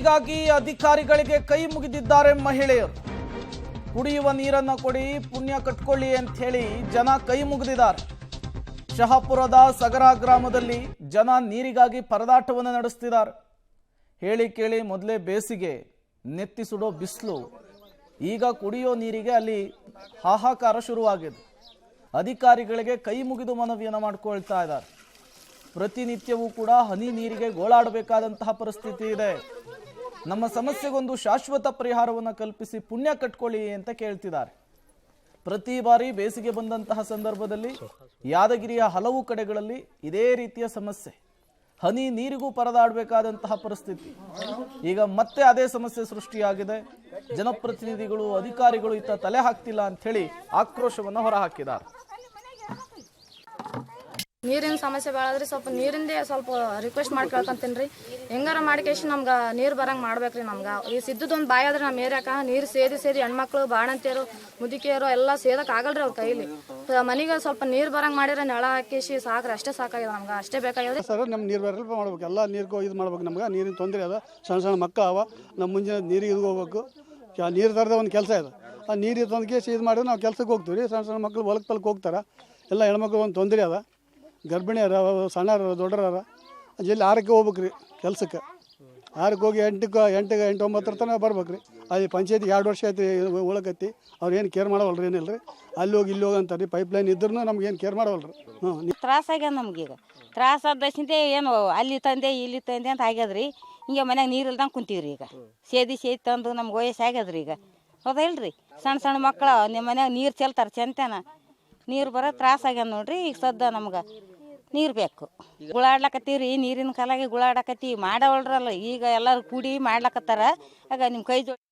ನೀರಿಗಾಗಿ ಅಧಿಕಾರಿಗಳಿಗೆ ಕೈ ಮುಗಿದಿದ್ದಾರೆ ಮಹಿಳೆಯರು. ಕುಡಿಯುವ ನೀರನ್ನು ಕೊಡಿ, ಪುಣ್ಯ ಕಟ್ಕೊಳ್ಳಿ ಅಂತ ಹೇಳಿ ಜನ ಕೈ ಮುಗಿದಿದ್ದಾರೆ. ಶಹಾಪುರದ ಸಗರ ಗ್ರಾಮದಲ್ಲಿ ಜನ ನೀರಿಗಾಗಿ ಪರದಾಟವನ್ನು ನಡೆಸ್ತಿದ್ದಾರೆ. ಹೇಳಿ ಕೇಳಿ ಮೊದಲೇ ಬೇಸಿಗೆ, ನೆತ್ತಿ ಸುಡೋ ಬಿಸಿಲು, ಈಗ ಕುಡಿಯೋ ನೀರಿಗೆ ಅಲ್ಲಿ ಹಾಹಾಕಾರ ಶುರುವಾಗಿದೆ. ಅಧಿಕಾರಿಗಳಿಗೆ ಕೈ ಮುಗಿದು ಮನವಿಯನ್ನು ಮಾಡಿಕೊಳ್ತಾ ಇದ್ದಾರೆ. ಪ್ರತಿನಿತ್ಯವೂ ಕೂಡ ಹನಿ ನೀರಿಗೆ ಗೋಳಾಡಬೇಕಾದಂತಹ ಪರಿಸ್ಥಿತಿ ಇದೆ. ನಮ್ಮ ಸಮಸ್ಯೆಗೊಂದು ಶಾಶ್ವತ ಪರಿಹಾರವನ್ನು ಕಲ್ಪಿಸಿ ಪುಣ್ಯ ಕಟ್ಕೊಳ್ಳಿ ಅಂತ ಕೇಳ್ತಿದ್ದಾರೆ. ಪ್ರತಿ ಬಾರಿ ಬೇಸಿಗೆ ಬಂದಂತಹ ಸಂದರ್ಭದಲ್ಲಿ ಯಾದಗಿರಿಯ ಹಲವು ಕಡೆಗಳಲ್ಲಿ ಇದೇ ರೀತಿಯ ಸಮಸ್ಯೆ, ಹನಿ ನೀರಿಗೂ ಪರದಾಡಬೇಕಾದಂತಹ ಪರಿಸ್ಥಿತಿ. ಈಗ ಮತ್ತೆ ಅದೇ ಸಮಸ್ಯೆ ಸೃಷ್ಟಿಯಾಗಿದೆ. ಜನಪ್ರತಿನಿಧಿಗಳು, ಅಧಿಕಾರಿಗಳು ಇತ್ತ ತಲೆ ಹಾಕ್ತಿಲ್ಲ ಅಂತ ಹೇಳಿ ಆಕ್ರೋಶವನ್ನು ಹೊರಹಾಕಿದ್ದಾರೆ. ನೀರಿನ ಸಮಸ್ಯೆ ಭಾಳ ಸ್ವಲ್ಪ ನೀರಿಂದೇ ಸ್ವಲ್ಪ ರಿಕ್ವೆಸ್ಟ್ ಮಾಡಿ ಕೇಳ್ಕೊಂತೀನಿ ರೀ. ಹೆಂಗಾರ ಮಾಡಿಕೇಶ್ ನಮ್ಗೆ ನೀರು ಬರಂಗೆ ಮಾಡ್ಬೇಕ್ರಿ. ನಮ್ಗೆ ಈ ಸಿದ್ದದೊಂದು ಬಾಯಿ ಆದ್ರೆ ನಮ್ಮ ಏರಿಯಾಕ ನೀರು ಸೇದಿ ಹೆಣ್ಮಕ್ಳು ಬಾಣಂತಿಯರು ಮುದುಕಿಯರು ಎಲ್ಲ ಸೇದಕ್ಕೆ ಆಗಲ್ರಿ ಅವ್ರ ಕೈಲಿ. ಮನೆಗೆ ಸ್ವಲ್ಪ ನೀರು ಬರಂಗೆ ಮಾಡಿದ್ರೆ ನೆಳ ಹಾಕಿಸಿ ಸಾಕ್ರಿ, ಅಷ್ಟೇ ಸಾಕಾಗಿದೆ ನಮ್ಗೆ, ಅಷ್ಟೇ ಬೇಕಾಗಿದೆ ಸರ್. ನಮ್ಮ ನೀರು ಬರಲ್ಲ ಮಾಡ್ಬೇಕು, ಎಲ್ಲ ನೀರಿಗೂ ಇದು ಮಾಡ್ಬೇಕು. ನಮ್ಗೆ ನೀರಿನ ತೊಂದರೆ ಅದ, ಸಣ್ಣ ಮಕ್ಕಳು ಅವ, ನಮ್ಮ ಮುಂಜಾನೆ ನೀರಿಗೆ ಇದು ಹೋಗ್ಬೇಕು. ನೀರು ತರದ ಒಂದು ಕೆಲಸ ಇದೆ. ಆ ನೀರು ತಂದು ಇದು ಮಾಡಿದ್ರೆ ನಾವು ಕೆಲ್ಸಕ್ಕೆ ಹೋಗ್ತೀವಿ ರೀ. ಸಣ್ಣ ಮಕ್ಕಳು ಹೊಲಕ್ಕೆ ಹೋಗ್ತಾರೆ. ಎಲ್ಲ ಹೆಣ್ಮಕ್ಳು ಒಂದು ತೊಂದರೆ ಅದ, ಗರ್ಭಿಣಿಯರ, ಸಣ್ಣರ, ದೊಡ್ಡರ. ಜಲ್ದಿ 6ಕ್ಕೆ ಹೋಗ್ಬೇಕು ರೀ ಕೆಲ್ಸಕ್ಕೆ. 6ಕ್ಕೆ ಹೋಗಿ 8 9 ತನಕ ಬರ್ಬೇಕು ರೀ. ಅದು ಪಂಚಾಯತಿಗೆ 2 ವರ್ಷ ಆಯ್ತು ಉಳಕತ್ತಿ. ಅವ್ರು ಏನು ಕೇರ್ ಮಾಡವಲ್ರಿ, ಏನಿಲ್ಲ ರೀ. ಅಲ್ಲಿ ಹೋಗಿ ಇಲ್ಲಿ ಹೋಗಿ ಅಂತಾರೆ ರೀ. ಪೈಪ್ಲೈನ್ ಇದ್ರೂ ನಮ್ಗೆ ಏನು ಕೇರ್ ಮಾಡವಲ್ರಿ. ತ್ರಾಸಾಗ್ಯದ ನಮ್ಗೀಗ. ತ್ರಾಸಾದಷ್ಟೇ ಏನು ಅಲ್ಲಿ ತಂದೆ ಇಲ್ಲಿ ತಂದೆ ಅಂತ ಆಗ್ಯದ್ರಿ. ಹಿಂಗೆ ಮನ್ಯಾಗ ನೀರು ಇಲ್ದಂಗೆ ಕುಂತೀವಿ ರೀ. ಈಗ ಸೇದಿ ತಂದು ನಮ್ಗೆ ವಯಸ್ಸು ಆಗ್ಯದ್ರಿ. ಈಗ ಹೌದಾ ಇಲ್ರಿ? ಸಣ್ಣ ಮಕ್ಕಳು ನಿಮ್ಮ ಮನ್ಯಾಗ ನೀರು ಚೆಲ್ತಾರೆ ಚೆಂತೇನ. ನೀರು ಬರೋ ತ್ರಾಸಾಗ್ಯದ ನೋಡ್ರಿ. ಈಗ ಸದ್ದ ನಮ್ಗೆ ನೀರು ಬೇಕು. ಗುಳಾಡ್ಲಕತ್ತೀವಿ ರೀ. ನೀರಿನ ಕಾಲಾಗಿ ಗುಳಾಡಕತ್ತೀವಿ, ಮಾಡವಲ್ರಲ್ಲ. ಈಗ ಎಲ್ಲರೂ ಕೂಡಿ ಮಾಡ್ಲಕತ್ತಾರ. ಆಗ ನಿಮ್ಮ ಕೈ ಜೋಡಿ